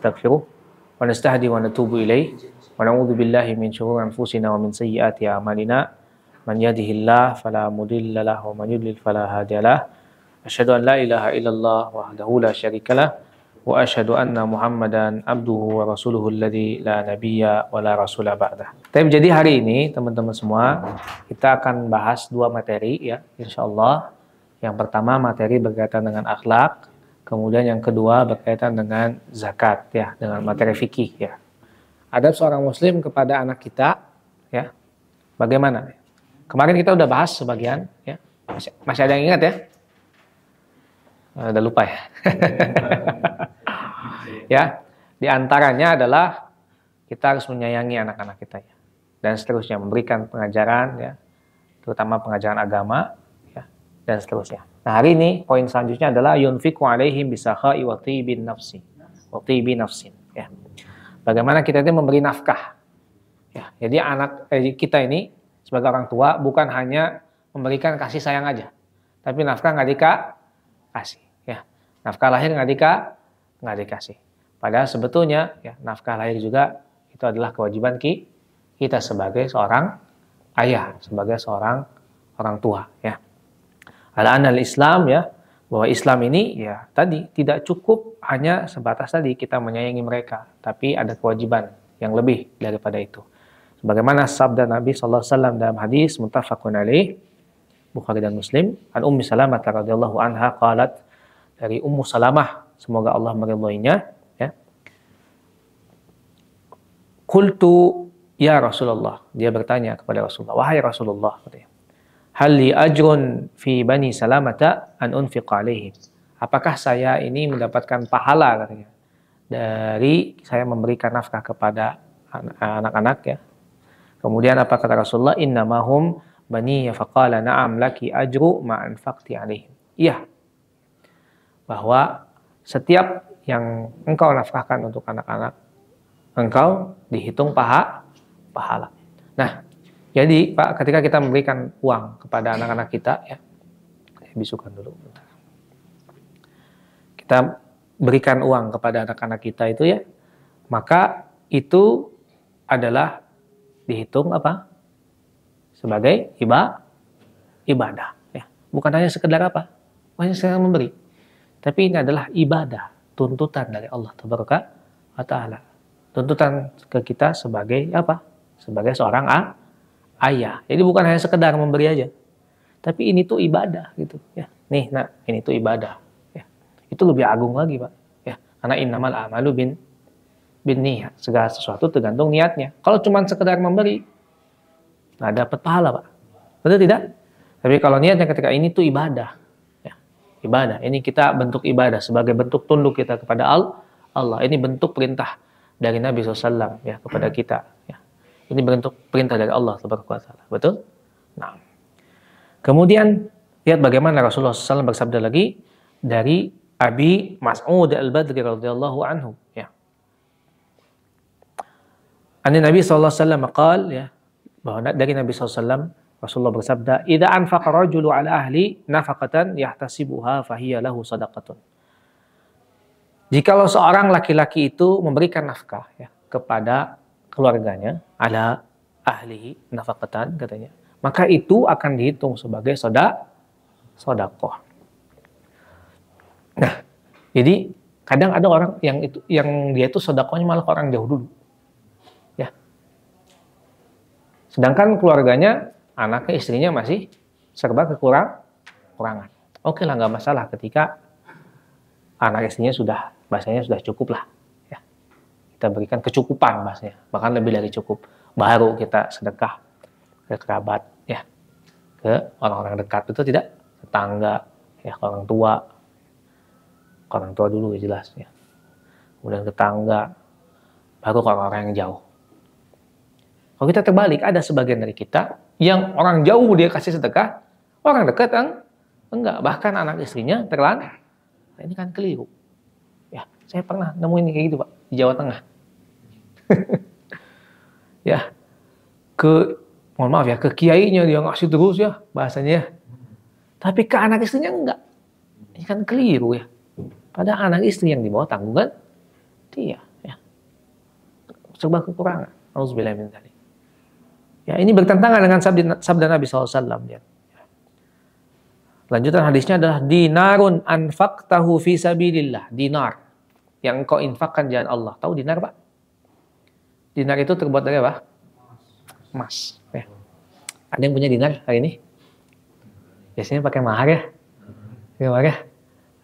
nastaghfiruh wa nastahdi wa natubu ilaih wa na'udzu billahi min syururi anfusina wa min sayyiati a'malina man yahdihillahu fala mudilla lahu wa man yudlil fala hadiyalah. Asyhadu an la ilaha illallah wahdahu la syarikalah wa asyhadu anna Muhammadan abduhu wa rasuluhu alladzi la nabiyya wa la rasula ba'dah. Jadi hari ini teman-teman semua kita akan bahas dua materi ya, insyaallah. Yang pertama materi berkaitan dengan akhlak, kemudian yang kedua berkaitan dengan zakat ya, dengan materi fikih ya. Adab seorang muslim kepada anak kita ya. Bagaimana? Kemarin kita udah bahas sebagian ya. Masih ada yang ingat ya? Udah lupa ya. Ya, di antaranya adalah kita harus menyayangi anak-anak kita ya. Dan seterusnya memberikan pengajaran ya, terutama pengajaran agama ya, dan seterusnya. Nah, hari ini poin selanjutnya adalah yunfiqu alaihim bisakha'i wa tibin nafsi. Wa tibi nafsin ya. Bagaimana kita itu memberi nafkah. Ya, jadi kita ini sebagai orang tua bukan hanya memberikan kasih sayang aja. Tapi nafkah nggak dikasih ya. Nafkah lahir nggak dikasih. Padahal sebetulnya ya, nafkah lahir juga itu adalah kewajiban kita sebagai seorang ayah, sebagai seorang orang tua ya. Al-anal Islam ya, bahwa Islam ini ya tadi tidak cukup hanya sebatas tadi kita menyayangi mereka, tapi ada kewajiban yang lebih daripada itu. Sebagaimana sabda Nabi sallallahu alaihi wasallam dalam hadis muttafaqun alaih Bukhari dan Muslim, an Ummi Salamah radhiyallahu anha qalat, dari Ummu Salamah semoga Allah meridhoinya ya. Qultu ya Rasulullah, dia bertanya kepada Rasulullah, wahai Rasulullah katanya, hal li ajrun fi bani Salamata an unfiqa alaihim. Apakah saya ini mendapatkan pahala katanya dari saya memberikan nafkah kepada anak-anak ya. Kemudian apa kata Rasulullah, innamahum bani faqala na'am laki ajru ma anfaqti alaihim. Iya, bahwa setiap yang engkau nafkahkan untuk anak-anak, engkau dihitung pahala. Nah, jadi Pak, ketika kita memberikan uang kepada anak-anak kita, ya, bisukan dulu. Kita berikan uang kepada anak-anak kita itu ya, maka itu adalah dihitung apa? Sebagai ibadah. Ya. Bukan hanya sekedar apa? Bukan hanya sekedar memberi. Tapi ini adalah ibadah, tuntutan dari Allah Tabaraka wa Ta'ala. Tuntutan ke kita sebagai apa? Sebagai seorang ayah. Jadi bukan hanya sekedar memberi aja. Tapi ini tuh ibadah gitu ya. Nih, nah, ini tuh ibadah ya. Itu lebih agung lagi, Pak. Ya, karena innamal a'malu binniyat. Segala sesuatu tergantung niatnya. Kalau cuma sekedar memberi nggak dapat pahala, Pak. Betul tidak? Tapi kalau niatnya ketika ini tuh ibadah. Ibadah. Ini kita bentuk ibadah sebagai bentuk tunduk kita kepada Allah. Ini bentuk perintah dari Nabi SAW ya kepada kita. Ya. Ini bentuk perintah dari Allah Subhanahu wa Ta'ala. Betul? Nah. Kemudian lihat bagaimana Rasulullah SAW bersabda lagi dari Abi Mas'ud al-Badri radhiyallahu anhu. Ya. Ani Nabi SAW qal ya, bahwa dari Nabi SAW Rasulullah bersabda, "Idza anfaqa rajulu ala ahli nafaqatan yahtasibuha fahiya lahu sadaqatun." Jikalau seorang laki-laki itu memberikan nafkah ya kepada keluarganya, ala ahlihi nafaqatan katanya, maka itu akan dihitung sebagai sedekah. Nah, jadi kadang ada orang yang dia itu sedekahnya malah ke orang jauh dulu. Ya. Sedangkan keluarganya, anaknya, istrinya masih serba kekurangan. Oke lah, nggak masalah ketika anak istrinya bahasanya sudah cukup lah. Ya. Kita berikan kecukupan bahasanya, bahkan lebih dari cukup. Baru kita sedekah ke kerabat, ya, ke orang-orang dekat, itu tidak, tetangga, ya, ke orang tua dulu ya jelas, ya. Kemudian tetangga, baru ke orang-orang yang jauh. Kalau kita terbalik, ada sebagian dari kita yang orang jauh dia kasih sedekah, orang dekat enggak, bahkan anak istrinya terlantar. Nah, ini kan keliru. Ya, saya pernah nemuin kayak gitu, Pak, di Jawa Tengah. Ya, mohon maaf ya, ke kiainya dia ngasih terus ya bahasanya. Tapi ke anak istrinya enggak. Ini kan keliru ya. Padahal anak istri yang dibawa tanggungan dia. serba kekurangan. Auzubillahi min dzalik. Ya, ini bertentangan dengan sabda Nabi SAW. Ya. Lanjutan hadisnya adalah dinarun anfaqtahu fi sabilillah. Dinar yang engkau infakkan jalan Allah. Tahu dinar, Pak? Dinar itu terbuat dari apa? Emas. Ya. Ada yang punya dinar hari ini? Biasanya pakai mahar ya. Pakai mahar ya.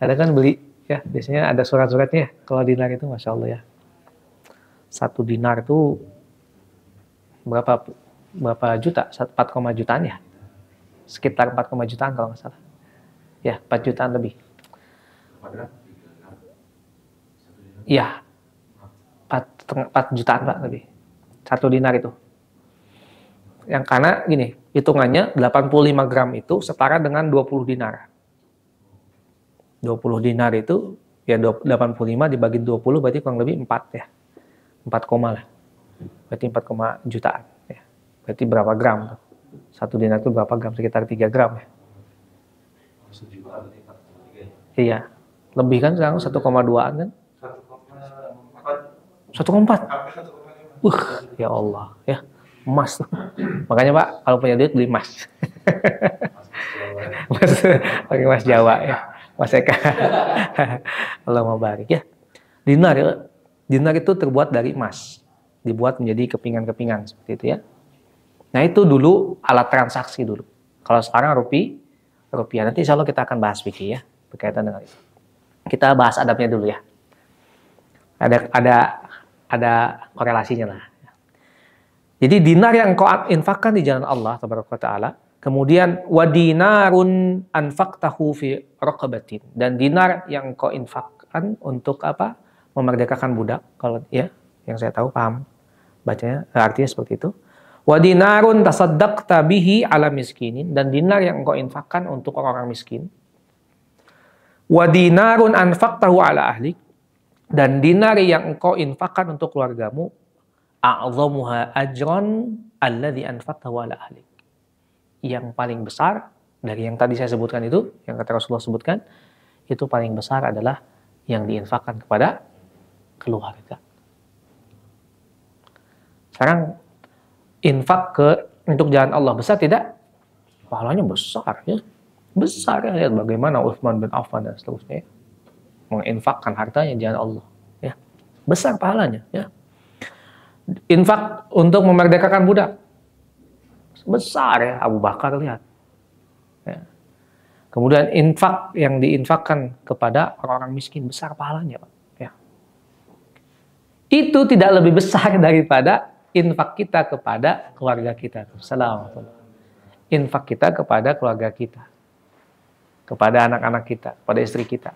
Ada kan beli ya. Biasanya ada surat-suratnya. Kalau dinar itu, masya Allah ya. 1 dinar itu berapa juta? 4, jutaan ya. Sekitar 4, jutaan kalau nggak salah. Ya, 4 jutaan lebih. Iya, 4 jutaan Pak lebih. 1 dinar itu. Yang karena gini, hitungannya 85 gram itu setara dengan 20 dinar. 20 dinar itu ya 85 dibagi 20 berarti kurang lebih 4 ya. 4, lah. Berarti 4, jutaan ya. Berarti berapa gram? 1 dinar itu berapa gram? Sekitar 3 gram ya. Iya, lebih kan sekarang 1,2an kan? 1,4. Ya Allah, ya emas. Makanya Pak, kalau punya duit beli emas. Mas, pakai emas Jawa ya, Mas Eka. Allah mau barik ya. Dinar itu terbuat dari emas, dibuat menjadi kepingan-kepingan seperti itu ya. Nah itu dulu alat transaksi dulu. Kalau sekarang rupiah. Nanti insya Allah kita akan bahas fikih ya berkaitan dengan itu. Kita bahas adabnya dulu ya. Ada korelasinya lah. Jadi dinar yang kau infakkan di jalan Allah Taala, kemudian wadinarun anfaqtahu fi raqabatin, dan dinar yang kau infakkan untuk apa? Memerdekakan budak. Kalau ya, yang saya tahu paham bacanya artinya seperti itu. Wadinarun tasaddaqta bihi ala miskinin, dan dinar yang engkau infakkan untuk orang-orang miskin. Wadinarun anfaqtahu ala ahlik, dan dinar yang engkau infakkan untuk keluargamu. A'zamuha ajran alladhi anfaqtahu ala ahlik. Yang paling besar dari yang tadi saya sebutkan itu, yang kata Rasulullah sebutkan, itu paling besar adalah yang diinfakkan kepada keluarga. Sekarang infak untuk jalan Allah besar tidak? Pahalanya besar ya. Besar ya. Lihat bagaimana Utsman bin Affan dan seterusnya ya. Menginfakkan hartanya jalan Allah ya. Besar pahalanya ya. Infak untuk memerdekakan budak. Besar ya, Abu Bakar lihat. Ya. Kemudian infak yang diinfakkan kepada orang-orang miskin, besar pahalanya, Pak. Ya. Itu tidak lebih besar daripada infak kita kepada keluarga kita. Assalamualaikum. Infak kita kepada keluarga kita, kepada anak-anak kita, kepada istri kita.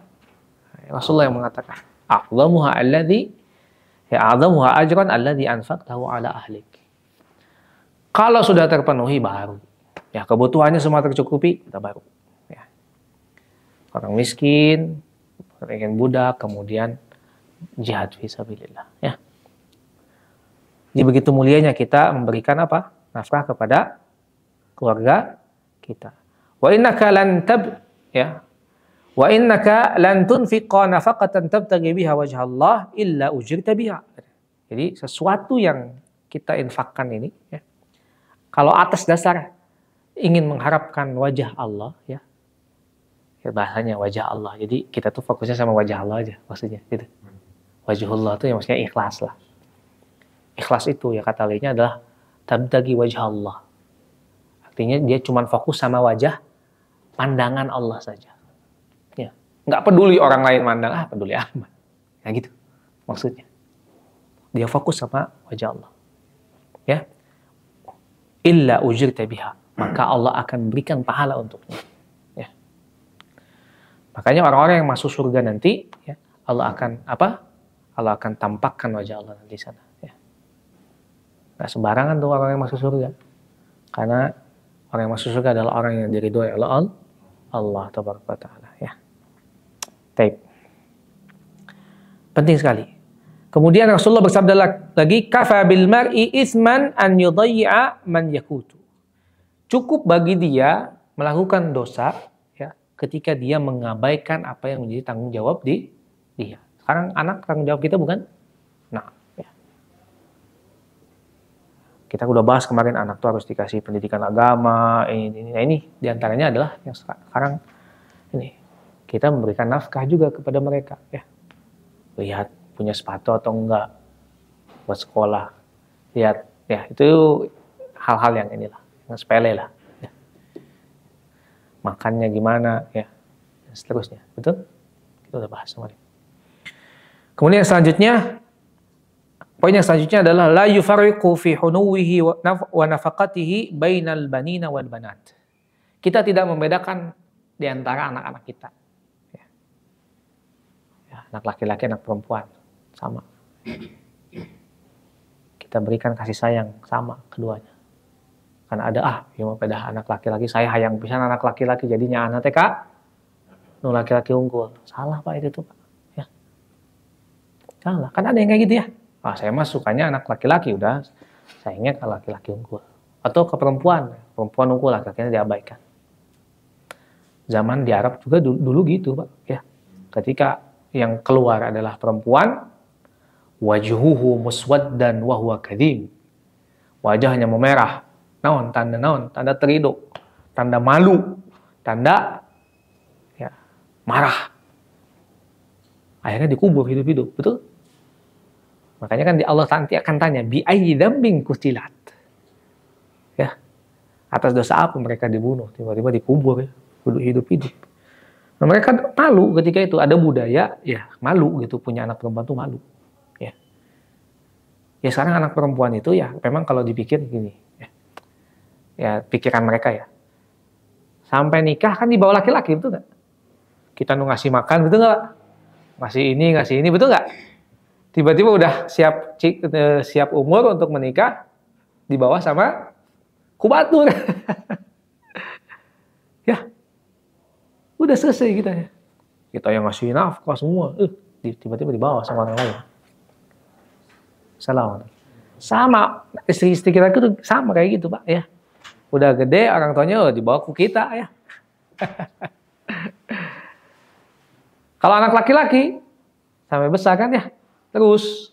Rasulullah yang mengatakan, "A'zamuha alladhi a'zamuha ajran alladhi anfaqtahu ala ahlik." Kalau sudah terpenuhi baru, ya kebutuhannya semua tercukupi, kita baru. Ya. Orang miskin, orang budak, kemudian jihad fisabilillah. Ya. Jadi begitu mulianya kita memberikan apa? Nafkah kepada keluarga kita. Wa innaka lan tunfiqa nafaqatan tabtaghi biha wajha Allah illa ujirta biha. Jadi sesuatu yang kita infakkan ini ya, kalau atas dasar ingin mengharapkan wajah Allah ya bahasanya wajah Allah. Jadi kita tuh fokusnya sama wajah Allah aja maksudnya gitu. Wajhullah itu ya maksudnya ikhlas lah. Ikhlas itu ya kata lainnya adalah tabtaghi wajah Allah. Artinya dia cuma fokus sama wajah pandangan Allah saja. Ya, nggak peduli orang lain mandang, peduli amat. Ya gitu maksudnya. Dia fokus sama wajah Allah. Ya. Illa ujirta biha, maka Allah akan berikan pahala untuknya. Ya. Makanya orang-orang yang masuk surga nanti, ya, Allah akan apa? Allah akan tampakkan wajah Allah nanti sana. Ya. Nggak sembarangan tuh orang yang masuk surga, karena orang yang masuk surga adalah orang yang diridhoi oleh Allah Tabaraka wa Taala. Ya. Taib. Penting sekali. Kemudian Rasulullah bersabda lagi, kafa bil mar'i isman an yudayya man yakutu. Cukup bagi dia melakukan dosa ya ketika dia mengabaikan apa yang menjadi tanggung jawab dia. Sekarang anak tanggung jawab kita bukan? Nah, ya. Kita udah bahas kemarin anak tuh harus dikasih pendidikan agama, ini. Nah ini diantaranya adalah yang sekarang ini kita memberikan nafkah juga kepada mereka, ya. Lihat punya sepatu atau enggak buat sekolah, lihat, ya itu hal-hal yang inilah, yang sepele lah, ya. Makannya gimana, ya, dan seterusnya, betul? Kita udah bahas kemarin. Kemudian selanjutnya, poin yang selanjutnya adalah la yufarriqu fi hunuwihi wa nafaqatihi bainal banina wal banat. Kita tidak membedakan di antara anak-anak kita. Ya, anak laki-laki, anak perempuan sama. Kita berikan kasih sayang sama keduanya. Kan ada yang beda anak laki-laki, saya hayang pisan anak laki-laki jadinya anak TK nu laki-laki unggul. Salah Pak itu tuh Pak. Ya. Salah. Kan ada yang kayak gitu ya. Saya mah sukanya anak laki-laki, udah sayangnya ke laki-laki unggul. Atau ke perempuan unggul, laki-lakinya diabaikan. Zaman di Arab juga dulu gitu Pak. Ya. Ketika yang keluar adalah perempuan, wajhuhu muswaddan wa huwa kadhim. Wajahnya memerah. Naon? Tanda teriduk, tanda malu, tanda ya, marah. Akhirnya dikubur hidup-hidup, betul? Makanya kan Allah nanti akan tanya, bi ayyi dzambin qutilat. Ya. Atas dosa apa mereka dibunuh? Tiba-tiba dikubur ya, hidup-hidup. Nah, mereka malu ketika itu, ada budaya ya, malu gitu, punya anak perempuan tuh malu. Ya. Ya sekarang anak perempuan itu ya memang kalau dipikir gini, ya pikiran mereka ya. Sampai nikah kan dibawa laki-laki, betul nggak? Kita nu ngasih makan, betul nggak? Ngasih ini, betul nggak? Tiba-tiba udah siap umur untuk menikah, dibawa sama kubatur. Ya, udah selesai kita ya. Kita yang ngasih nafkah semua, tiba-tiba dibawa sama orang lain. Salah. Sama istri-istri kita itu sama kayak gitu Pak ya. Udah gede orang tuanya dibawa ke kita ya. Kalau anak laki-laki sampai besar kan ya terus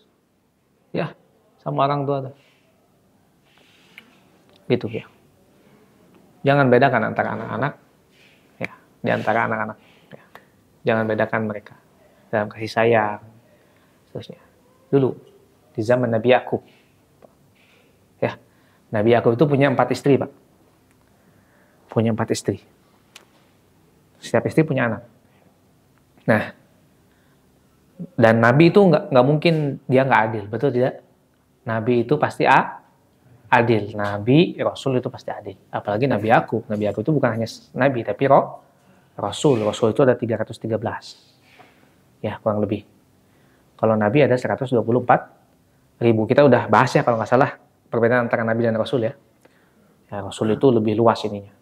ya sama orang tua tuh. Gitu ya. Jangan bedakan antara anak-anak ya, di antara anak-anak ya. Jangan bedakan mereka dalam kasih sayang terusnya. Dulu di zaman Nabi Yakub ya, Nabi Yakub itu punya 4 istri Pak. Punya 4 istri. Setiap istri punya anak. Nah, dan Nabi itu nggak mungkin dia nggak adil, betul tidak? Nabi itu pasti adil. Nabi, Rasul itu pasti adil. Apalagi Nabi Yakub. Nabi Yakub itu bukan hanya Nabi, tapi Rasul. Rasul itu ada 313. Ya, kurang lebih. Kalau Nabi ada 124.000. Kita udah bahas ya kalau nggak salah perbedaan antara Nabi dan Rasul ya. Ya, Rasul itu lebih luas ininya.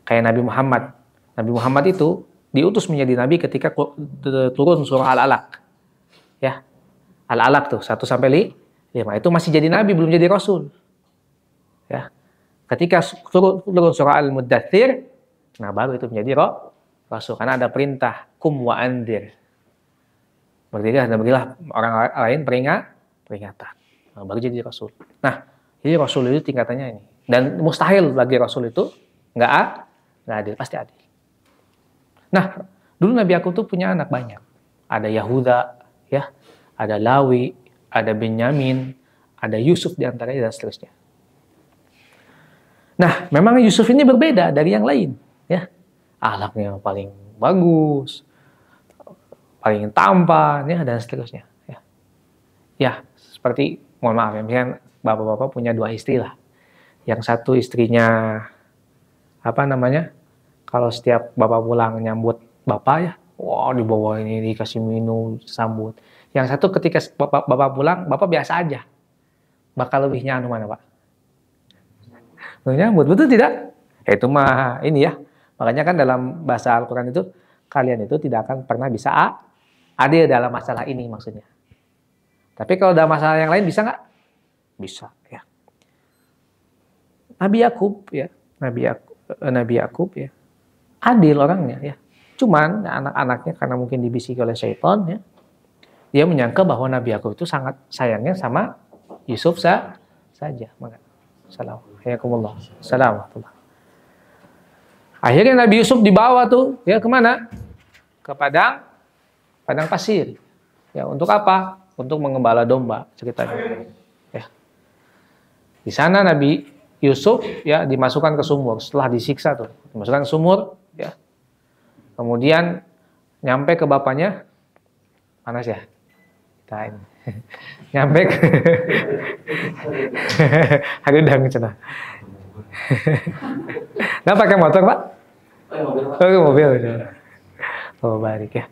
Kayak Nabi Muhammad. Nabi Muhammad itu diutus menjadi Nabi ketika turun surah Al-Alaq. Ya, Al-Alaq tuh 1-5 itu masih jadi Nabi, belum jadi Rasul. Ya, ketika turun surah Al-Muddathir, nah baru itu menjadi Rasul. Karena ada perintah kum wa andir. Berilah orang lain peringatan. Nah, baru jadi Rasul. Nah, jadi Rasul itu tingkatannya ini. Dan mustahil bagi Rasul itu nggak adil, pasti adil. Nah, dulu Nabi Yakub tuh punya anak banyak. Ada Yahuda, ya, ada Lawi, ada Benyamin, ada Yusuf diantaranya dan seterusnya. Nah, memang Yusuf ini berbeda dari yang lain, ya. Akhlaknya paling bagus, paling tampan, ya, dan seterusnya. Ya, ya seperti, mohon maaf ya, misalnya bapak-bapak punya 2 istri lah. Yang satu istrinya, kalau setiap bapak pulang nyambut bapak ya, wah dibawa ini, dikasih minum, sambut. Yang satu ketika bapak pulang, bapak biasa aja. Bakal lebihnya mana Pak? Nyambut, betul tidak? Ya, itu mah ini ya. Makanya kan dalam bahasa Al-Quran itu, kalian itu tidak akan pernah bisa adil dalam masalah ini maksudnya. Tapi kalau dalam masalah yang lain bisa nggak? Bisa ya. Nabi Yakub ya, adil orangnya ya. Cuman anak-anaknya karena mungkin dibisiki oleh syaitan ya, dia menyangka bahwa Nabi Yakub itu sangat sayangnya sama Yusuf saja. Salam. Hayakumullah. Salam. Akhirnya Nabi Yusuf dibawa tuh ya kemana? Ke padang pasir. Ya untuk apa? Untuk mengembala domba ceritanya. Ya. Di sana Nabi Yusuf ya dimasukkan ke sumur setelah disiksa tuh. Dimasukkan ke sumur ya. Kemudian nyampe ke bapaknya. Panas ya? Kita ini. Nyampe ke Harudang cenah. Nggak pakai motor, Pak? Pakai mobil. Oh, baik ya.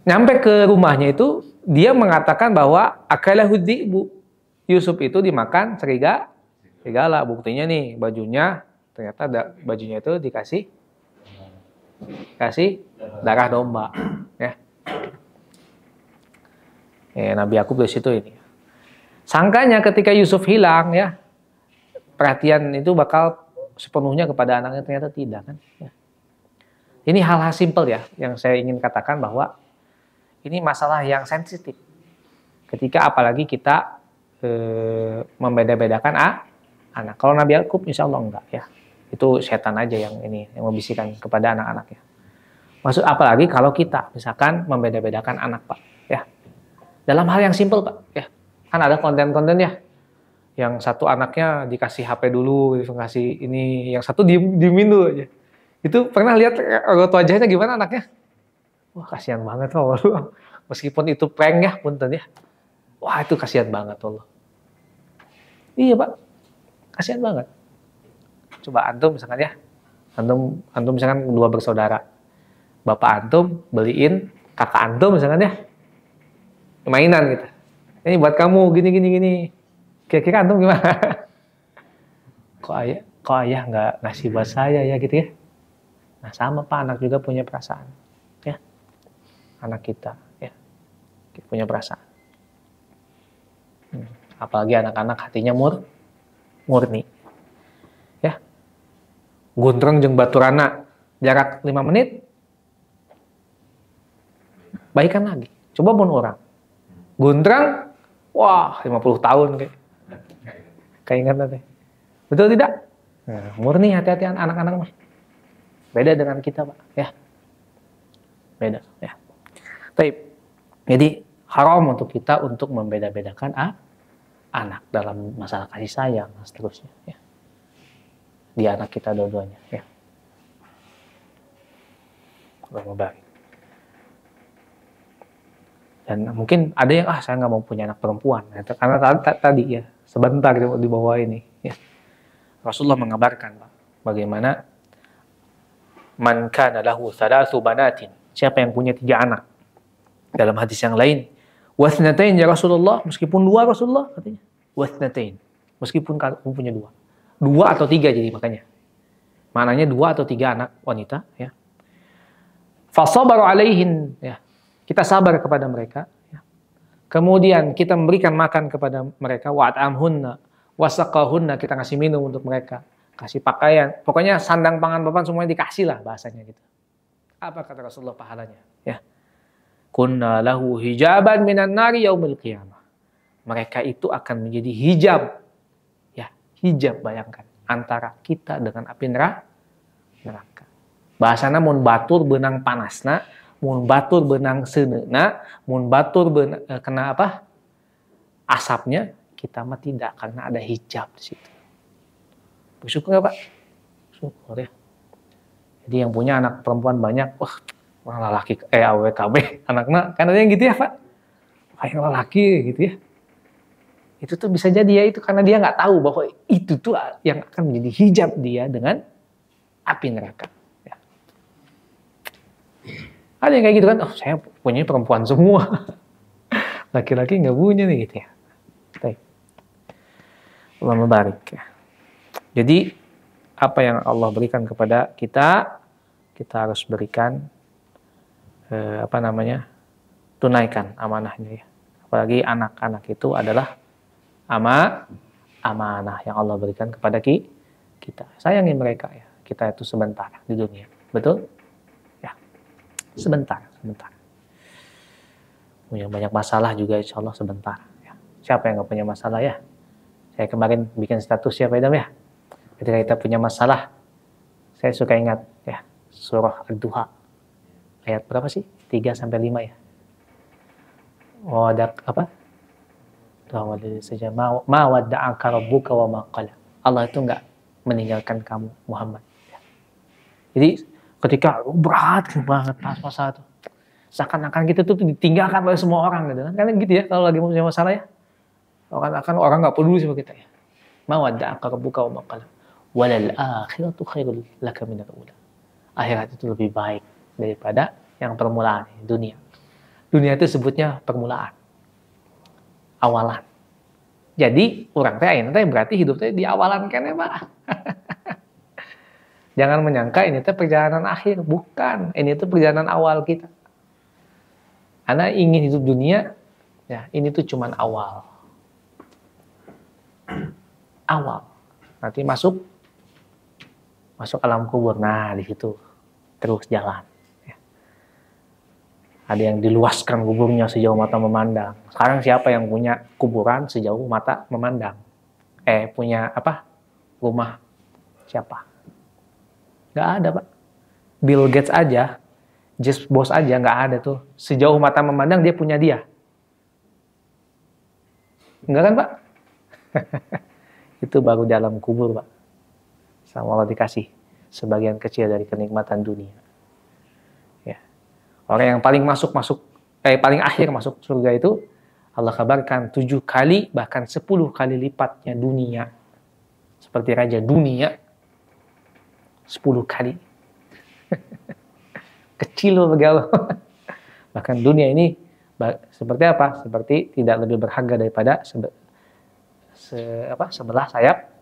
Nyampe ke rumahnya itu, dia mengatakan bahwa akalahu dzi'bu. Yusuf itu dimakan serigala. Buktinya nih, bajunya ternyata bajunya itu dikasih darah domba, ya. Nabi Yakub dari situ ini. Sangkanya ketika Yusuf hilang ya, perhatian itu bakal sepenuhnya kepada anaknya, ternyata tidak kan. Ya. Ini hal-hal simpel ya yang saya ingin katakan bahwa ini masalah yang sensitif. Ketika apalagi kita membeda-bedakan anak. Kalau Nabi Yakub insya Allah enggak ya. Itu setan aja yang membisikkan kepada anak-anaknya. Maksud apalagi kalau kita misalkan membeda-bedakan anak, Pak, ya. Dalam hal yang simpel, Pak, ya. Kan ada konten-konten ya. Yang satu anaknya dikasih HP dulu, dikasih ini, yang satu diemin dulu aja. Itu pernah lihat raut wajahnya gimana anaknya? Wah, kasihan banget loh. Meskipun itu prank ya, punten ya. Wah, itu kasihan banget loh. Iya, Pak. Kasihan banget. Coba antum misalkan ya. Antum misalkan dua bersaudara. Bapak antum beliin kakak antum misalkan ya. Mainan gitu. Ini buat kamu gini. Kira-kira antum gimana? Kok ayah nggak ngasih buat saya ya gitu ya? Nah sama Pak, anak juga punya perasaan, ya. Anak kita, ya, punya perasaan. Apalagi anak-anak hatinya murni, ya. Guntreng jeung baturana jarak 5 menit, baikan lagi. Coba pun orang. Guntrang, wah 50 tahun kayak ingat nanti. Betul tidak? Nah, murni hati-hati anak-anak mah. Beda dengan kita, Pak, ya. Beda, ya. Jadi haram untuk kita untuk membeda-bedakan anak dalam masalah kasih sayang dan seterusnya, ya. Di anak kita dua-duanya, ya. Allah baik. Dan mungkin ada yang saya nggak mau punya anak perempuan, karena tadi ya sebentar di bawah ini. Ya. Rasulullah mengabarkan Pak, bagaimana man kana lahu thalathu banatin, siapa yang punya 3 anak. Dalam hadis yang lain, wasnatain ya Rasulullah, meskipun 2 Rasulullah katanya. Wasnatain, meskipun kamu punya 2 atau 3 jadi makanya. Maknanya 2 atau 3 anak wanita, ya. Fasabaru alaihin, ya. Kita sabar kepada mereka, ya. Kemudian kita memberikan makan kepada mereka, wa'at'amhunna wasaqahunna, kita kasih minum untuk mereka, kasih pakaian, pokoknya sandang pangan papan semuanya dikasih lah bahasanya gitu. Apa kata Rasulullah pahalanya? Ya, kunna lahu hijaban minan nari yaumil qiyamah. Mereka itu akan menjadi hijab, ya, hijab, bayangkan, antara kita dengan api neraka. Bahasana mun batur benang panasna, mun batur benang seuneuna, mun batur kena apa? Asapnya, kita mah tidak, karena ada hijab di situ. Bersyukur nggak Pak? Syukur ya. Jadi yang punya anak perempuan banyak, wah, orang lelaki AWKB anaknya, kan ada yang gitu ya Pak? Kayak lelaki gitu ya. Itu tuh bisa jadi ya itu karena dia nggak tahu bahwa itu tuh yang akan menjadi hijab dia dengan api neraka. Ya. Ada yang kayak gitu kan, oh saya punya perempuan semua. Laki-laki nggak punya nih gitu ya. Baik. Allah membarik ya. Jadi apa yang Allah berikan kepada kita, kita harus berikan tunaikan amanahnya ya. Apalagi anak-anak itu adalah amanah yang Allah berikan kepada kita. Sayangi mereka ya. Kita itu sebentar di dunia. Betul? Ya. Sebentar. Punya banyak masalah juga insya Allah sebentar. Ya. Siapa yang nggak punya masalah ya? Saya kemarin bikin status ya Pak Idam ya. Ketika kita punya masalah, saya suka ingat ya surah Ad-Duha. Ayat berapa sih? 3 sampai 5 ya. Oh, ada apa? Saja ma wadda'aka rabbuka wa ma qala. Allah itu enggak meninggalkan kamu Muhammad. Jadi ketika berat banget pas masalah itu, seakan-akan kita tuh ditinggalkan oleh semua orang gitu kan. Karena gitu ya kalau lagi punya masalah ya. Seakan-akan orang enggak peduli sama kita ya. Ma wadda'aka rabbuka wa ma qala. Walal akhiratu khairul laka minal ula. Akhirat itu lebih baik daripada yang permulaan, dunia. Dunia itu sebutnya permulaan. Awalan. Jadi orang teh berarti hidup teh di awalan kan ya Pak. Jangan menyangka ini teh perjalanan akhir, bukan. Ini tuh perjalanan awal kita. Karena ingin hidup dunia, ya ini tuh cuman awal. Awal. Nanti masuk alam kubur. Nah, di situ terus jalan. Ada yang diluaskan kuburnya sejauh mata memandang. Sekarang siapa yang punya kuburan sejauh mata memandang? Punya apa? Rumah siapa? Nggak ada, Pak. Bill Gates aja, Jeff Bezos aja nggak ada tuh. Sejauh mata memandang dia punya dia. Enggak kan, Pak? Itu baru dalam kubur, Pak. Sama Allah dikasih sebagian kecil dari kenikmatan dunia. Orang yang paling paling akhir masuk surga itu Allah kabarkan 7 kali bahkan 10 kali lipatnya dunia. Seperti raja dunia 10 kali. Kecil loh bagi Allah. Bahkan dunia ini seperti apa? Seperti tidak lebih berharga daripada sebelah sayap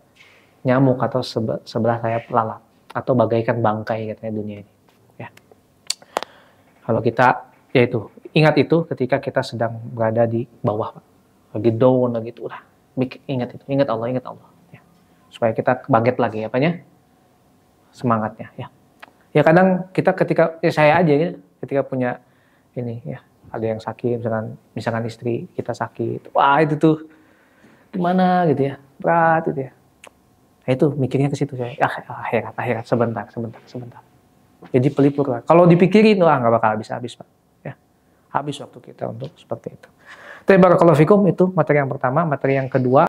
nyamuk atau sebelah sayap lalat atau bagaikan bangkai katanya dunia ini. Ya. Kalau kita, yaitu ingat itu ketika kita sedang berada di bawah, lagi down, lagi itu, udah ingat itu, ingat Allah, ya. Supaya kita bangkit lagi, apanya? Semangatnya, ya. Ya kadang kita ketika, ya saya aja ya, ketika punya ini, ya ada yang sakit, misalkan istri kita sakit, wah itu tuh gimana gitu ya, berat gitu ya. Nah, itu mikirnya ke situ saya, akhirat, sebentar. Jadi pelipur lah. Kalau dipikirin, wah nggak bakal habis-habis Pak. Ya, habis waktu kita untuk seperti itu. Barakallahu fikum, itu materi yang pertama. Materi yang kedua,